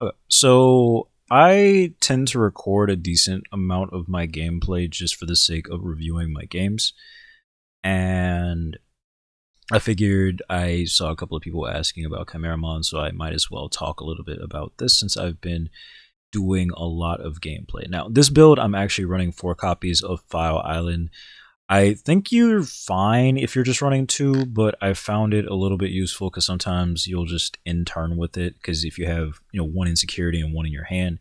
Okay, so I tend to record a decent amount of my gameplay just for the sake of reviewing my games. And I figured I saw a couple of people asking about Chimera, so I might as well talk a little bit about this since I've been doing a lot of gameplay. Now, this build, I'm actually running 4 copies of File Island. I think you're fine if you're just running 2, but I found it a little bit useful because sometimes you'll just intern with it. Because if you have, one in security and one in your hand,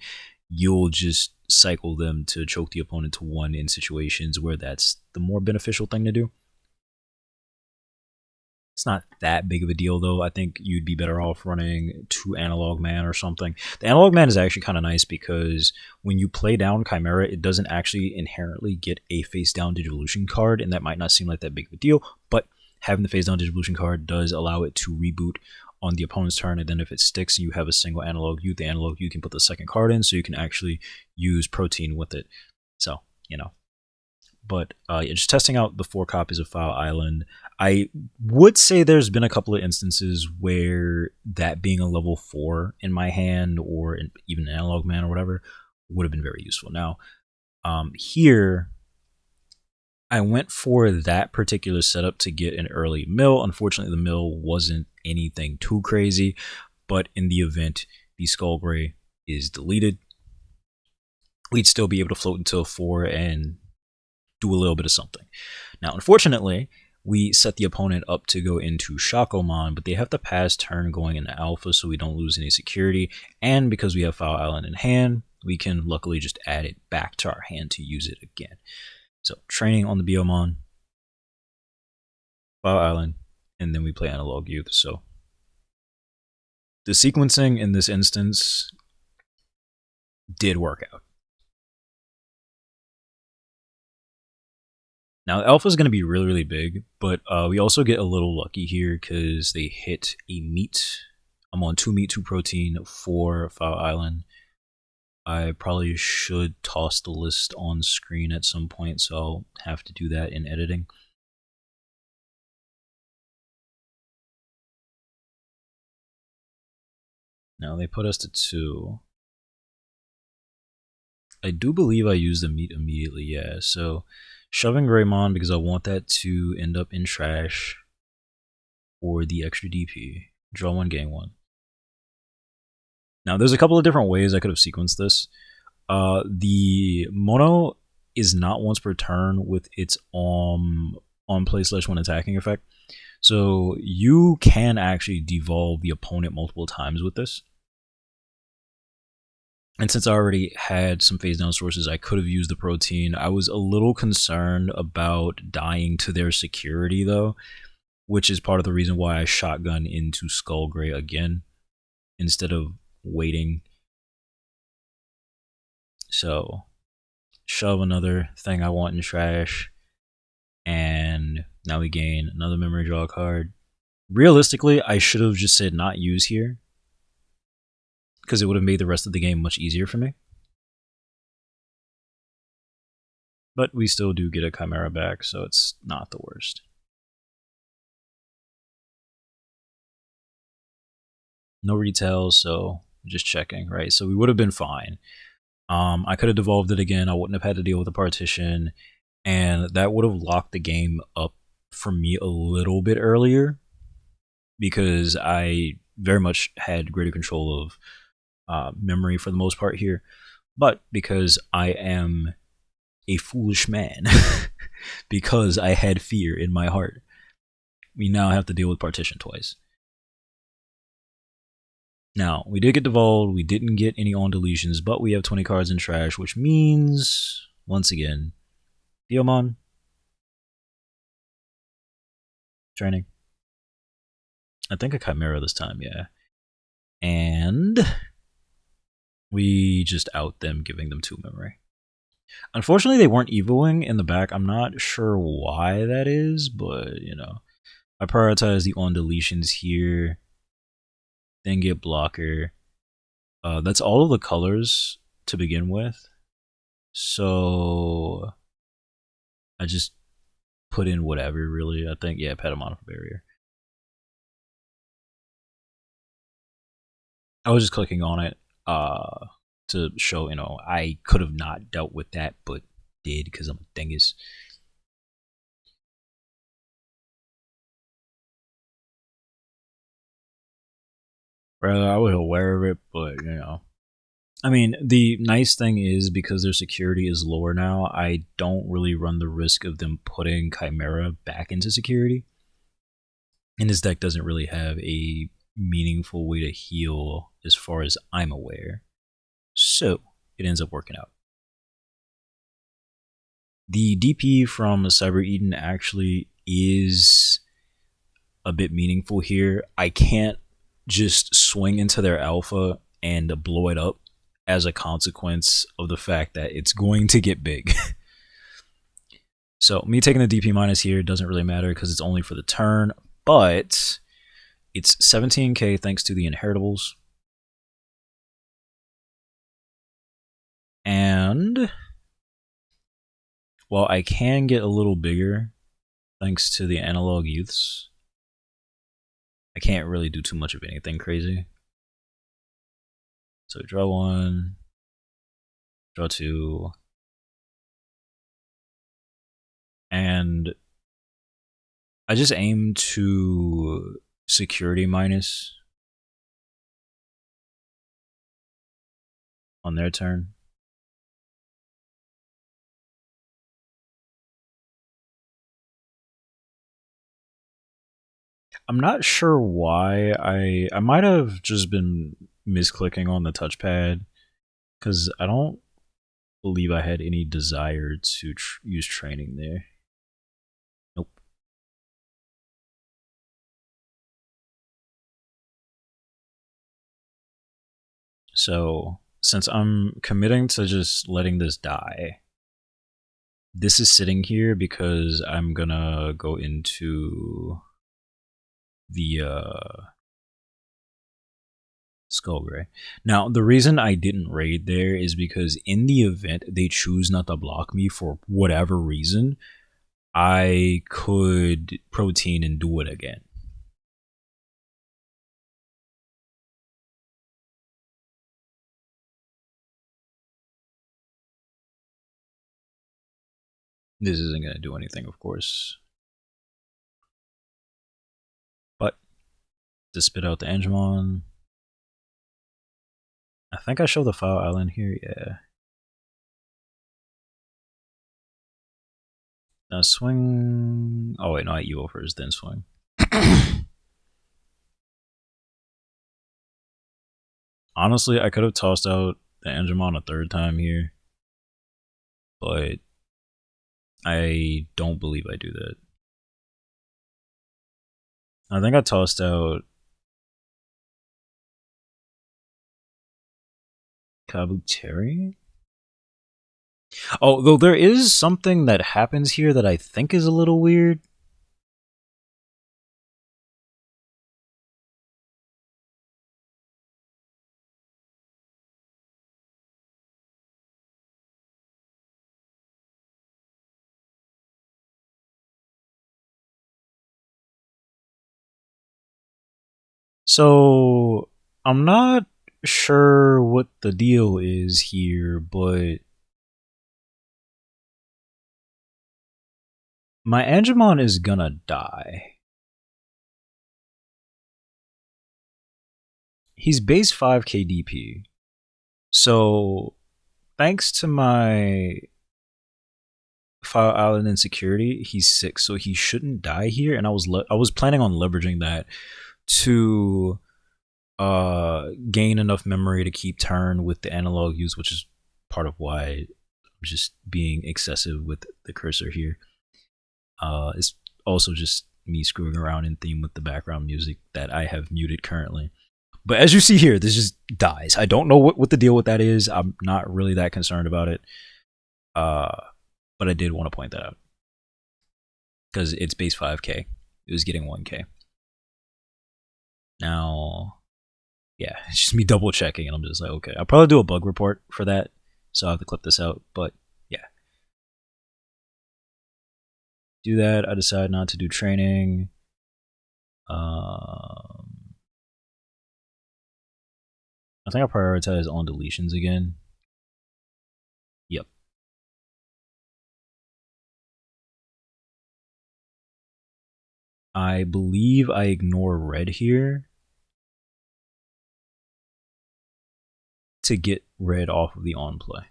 you'll just cycle them to choke the opponent to 1 in situations where that's the more beneficial thing to do. It's not that big of a deal, though. I think you'd be better off running 2 Analog Man or something. The Analog Man is actually kind of nice because when you play down Chimera, it doesn't actually inherently get a face down Digivolution card, and that might not seem like that big of a deal, but having the face down Digivolution card does allow it to reboot on the opponent's turn, and then if it sticks and you have a single Analog youth, the Analog you can put the second card in, so you can actually use Protein with it. So, but yeah, just testing out the 4 copies of File Island. I would say there's been a couple of instances where that being a level 4 in my hand or even an Analog Man or whatever would have been very useful. Now, here, I went for that particular setup to get an early mill. Unfortunately, the mill wasn't anything too crazy, but in the event the Skull Gray is deleted, we'd still be able to float until 4 and do a little bit of something. Now, unfortunately, we set the opponent up to go into Shakomon, but they have to pass turn going into Alpha so we don't lose any security. And because we have File Island in hand, we can luckily just add it back to our hand to use it again. So, training on the Biomon, File Island, and then we play Analog Youth. So, the sequencing in this instance did work out. Now, Alpha is going to be really, really big, but we also get a little lucky here because they hit a meat. I'm on 2 meat, 2 protein for File Island. I probably should toss the list on screen at some point, so I'll have to do that in editing. Now, they put us to 2. I do believe I used the meat immediately, yeah. So, shoving Greymon because I want that to end up in trash for the extra DP. Draw 1, gain 1. Now, there's a couple of different ways I could have sequenced this. The Mono is not once per turn with its on play / when attacking effect. So you can actually devolve the opponent multiple times with this. And since I already had some phase down sources, I could have used the protein. I was a little concerned about dying to their security, though, which is part of the reason why I shotgun into Skull Gray again instead of waiting. So, shove another thing I want in trash, and now we gain another memory draw card. Realistically, I should have just said not use here, because it would have made the rest of the game much easier for me. But we still do get a Chimera back, so it's not the worst. No retail, so just checking, right? So we would have been fine. I could have devolved it again. I wouldn't have had to deal with the partition, and that would have locked the game up for me a little bit earlier because I very much had greater control of memory for the most part here. But because I am a foolish man, because I had fear in my heart, we now have to deal with partition twice. Now, we did get devolved, we didn't get any on deletions, but we have 20 cards in trash, which means, once again, Biomon, training. I think a Chimera this time, yeah. And we just out them, giving them 2 memory. Unfortunately, they weren't evoing in the back. I'm not sure why that is, but, I prioritize the on deletions here, then get blocker. That's all of the colors to begin with. So I just put in whatever, really. I think, yeah, Patamon for barrier. I was just clicking on it. uh, to show, I could have not dealt with that, but did because I'm a dingus. Rather, I was aware of it, but I mean, the nice thing is because their security is lower now, I don't really run the risk of them putting Chimera back into security. And this deck doesn't really have a meaningful way to heal as far as I'm aware. So it ends up working out. The DP from Cyber Eden actually is a bit meaningful here. I can't just swing into their alpha and blow it up as a consequence of the fact that it's going to get big. So me taking the DP minus here doesn't really matter because it's only for the turn, but it's 17k thanks to the inheritables. And while I can get a little bigger thanks to the analog youths, I can't really do too much of anything crazy. So draw one, draw two, and I just aim to security minus on their turn. I'm not sure why. I might have just been misclicking on the touchpad because I don't believe I had any desire to use training there. Nope. So since I'm committing to just letting this die, this is sitting here because I'm gonna go into the Skullgray. Now, the reason I didn't raid there is because in the event they choose not to block me for whatever reason, I could protein and do it again. This isn't going to do anything, of course. But to spit out the Angemon, I think I show the File Island here, yeah. Now swing. Oh, wait, no, I Evo first, then swing. Honestly, I could have tossed out the Angemon a third time here, but I don't believe I do that. I think I tossed out Kabuterin. Oh, though there is something that happens here that I think is a little weird. So I'm not sure what the deal is here, but my Angemon is gonna die. He's base 5k DP. So thanks to my File Island insecurity, he's 6, so he shouldn't die here. And I was planning on leveraging that to gain enough memory to keep turn with the analog use, which is part of why I'm just being excessive with the cursor here. It's also just me screwing around in theme with the background music that I have muted currently. But as you see here, this just dies. I don't know what the deal with that is. I'm not really that concerned about it. But I did want to point that out because it's base 5k. It was getting 1k. Now, yeah, it's just me double checking, and I'm just like, okay, I'll probably do a bug report for that, so I have to clip this out. But yeah, do that. I decide not to do training. I think I prioritize on deletions again. Yep. I believe I ignore red here to get red off of the on play.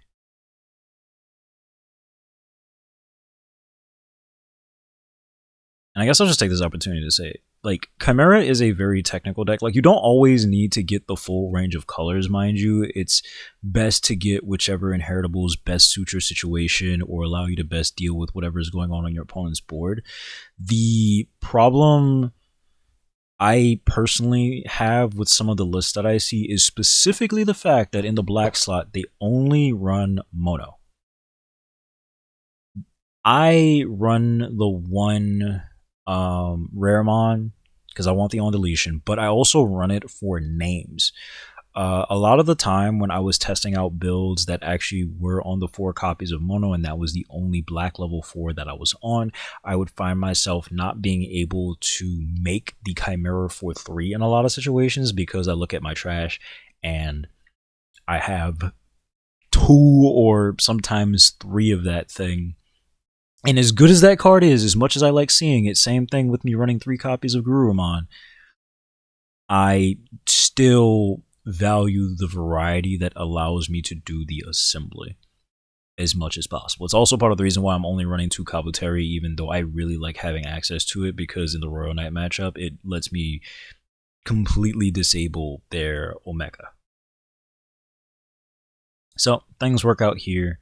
And I guess I'll just take this opportunity to say, like, Kimera is a very technical deck. Like, you don't always need to get the full range of colors, mind you. It's best to get whichever inheritables best suit your situation or allow you to best deal with whatever is going on your opponent's board. The problem I personally have with some of the lists that I see is specifically the fact that in the black slot, they only run mono. I run the one Raремon because I want the on deletion, but I also run it for names. A lot of the time when I was testing out builds that actually were on the 4 copies of mono and that was the only black level 4 that I was on, I would find myself not being able to make the Kimera for 3 in a lot of situations because I look at my trash and I have 2 or sometimes 3 of that thing. And as good as that card is, as much as I like seeing it, same thing with me running 3 copies of Gurumon, I still value the variety that allows me to do the assembly as much as possible. It's also part of the reason why I'm only running 2 Kabuteri, even though I really like having access to it, because in the Royal Knight matchup, it lets me completely disable their Omega. So things work out here.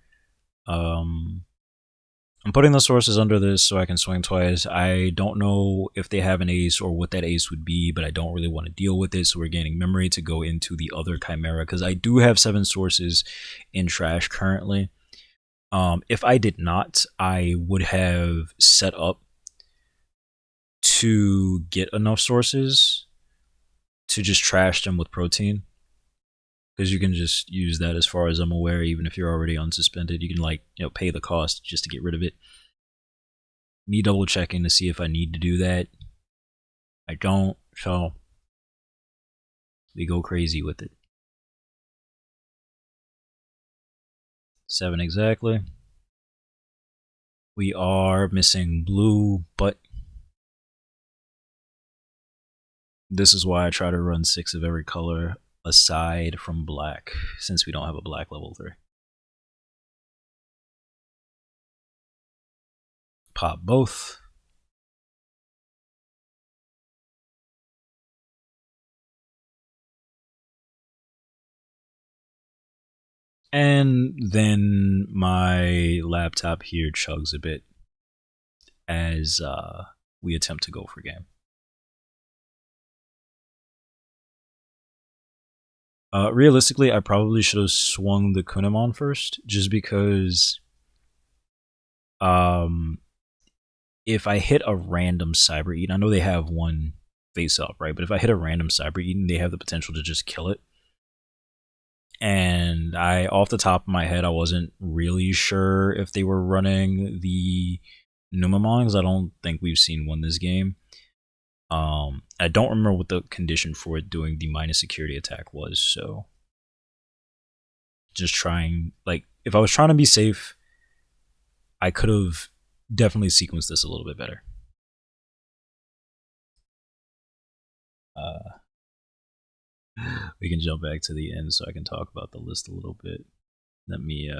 I'm putting the sources under this so I can swing twice. I don't know if they have an ace or what that ace would be, but I don't really want to deal with it, so we're gaining memory to go into the other Kimera, because I do have 7 sources in trash currently. If I did not, I would have set up to get enough sources to just trash them with protein, because you can just use that, as far as I'm aware. Even if you're already unsuspended, you can, like, pay the cost just to get rid of it. Me double checking to see if I need to do that. I don't, so we go crazy with it. 7 exactly. We are missing blue, but this is why I try to run 6 of every color aside from black, since we don't have a black level 3. Pop both. And then my laptop here chugs a bit as we attempt to go for game. Realistically, I probably should have swung the Kunemon first, just because if I hit a random Cyber Eaten, I know they have one face up, right? But if I hit a random Cyber Eaten, they have the potential to just kill it. And off the top of my head, I wasn't really sure if they were running the Numamon, because I don't think we've seen one this game. I don't remember what the condition for it doing the minus security attack was, so just trying, like, if I was trying to be safe, I could have definitely sequenced this a little bit better. We can jump back to the end so I can talk about the list a little bit. Let me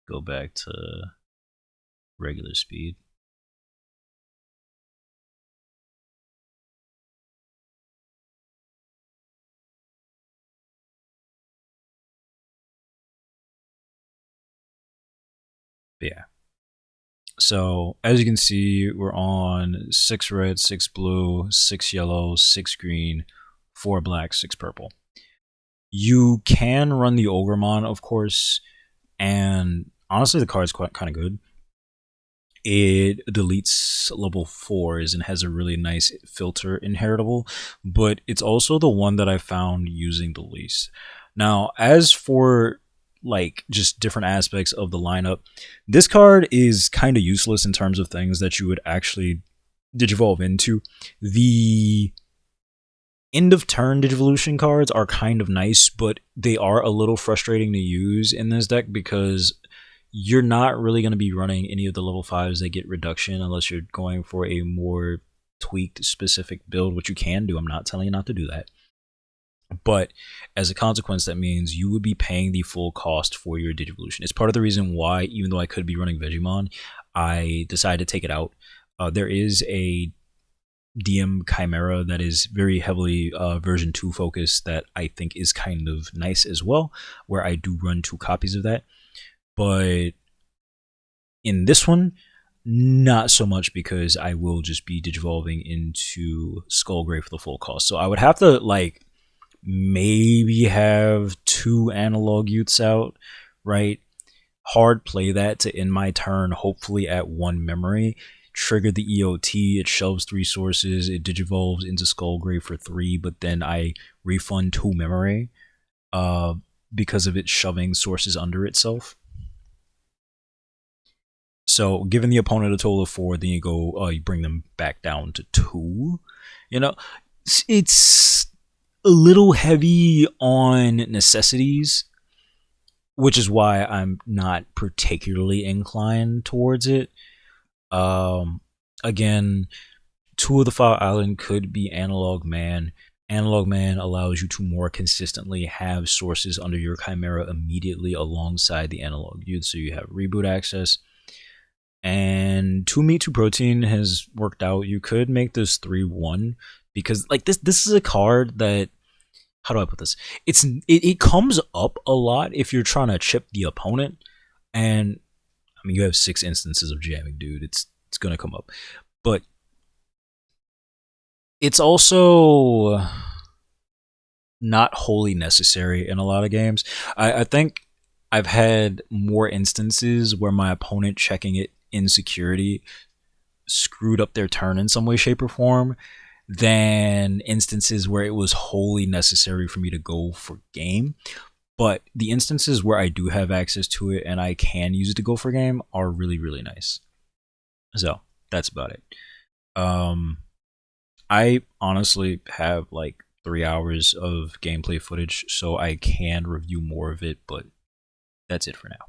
go back to regular speed. But yeah. So as you can see, we're on 6 red, 6 blue, 6 yellow, 6 green, 4 black, 6 purple. You can run the Ogremon, of course, and honestly, the card's quite kind of good. It deletes level 4s and has a really nice filter inheritable, but it's also the one that I found using the least. Now, as for like just different aspects of the lineup, this card is kind of useless in terms of things that you would actually Digivolve into. The end of turn Digivolution cards are kind of nice, but they are a little frustrating to use in this deck because you're not really going to be running any of the level 5s that get reduction unless you're going for a more tweaked specific build, which you can do. I'm not telling you not to do that. But as a consequence, that means you would be paying the full cost for your Digivolution. It's part of the reason why, even though I could be running Vegemon, I decided to take it out. There is a DM Chimera that is very heavily version 2 focused that I think is kind of nice as well, where I do run 2 copies of that. But in this one, not so much because I will just be digivolving into Skullgrave for the full cost. So I would have to like maybe have 2 analog youths out, right? Hard play that to end my turn, hopefully at 1 memory. Trigger the EOT, it shoves 3 sources, it digivolves into Skullgrave for 3, but then I refund 2 memory because of it shoving sources under itself. So giving the opponent a total of 4, then you go, you bring them back down to 2. You know, it's a little heavy on necessities, which is why I'm not particularly inclined towards it. Again, 2 of the Fire Island could be Analog Man. Analog Man allows you to more consistently have sources under your Chimera immediately alongside the Analog Youth, so you have reboot access. And 2 Meat 2 Protein has worked out. You could make this 3-1 because like this is a card that, how do I put this? It comes up a lot if you're trying to chip the opponent, and I mean you have 6 instances of jamming, dude. It's gonna come up, but it's also not wholly necessary in a lot of games. I think I've had more instances where my opponent checking it in security screwed up their turn in some way, shape, or form than instances where it was wholly necessary for me to go for game. But the instances where I do have access to it and I can use it to go for game are really, really nice. So that's about it. I honestly have like 3 hours of gameplay footage, so I can review more of it, but that's it for now.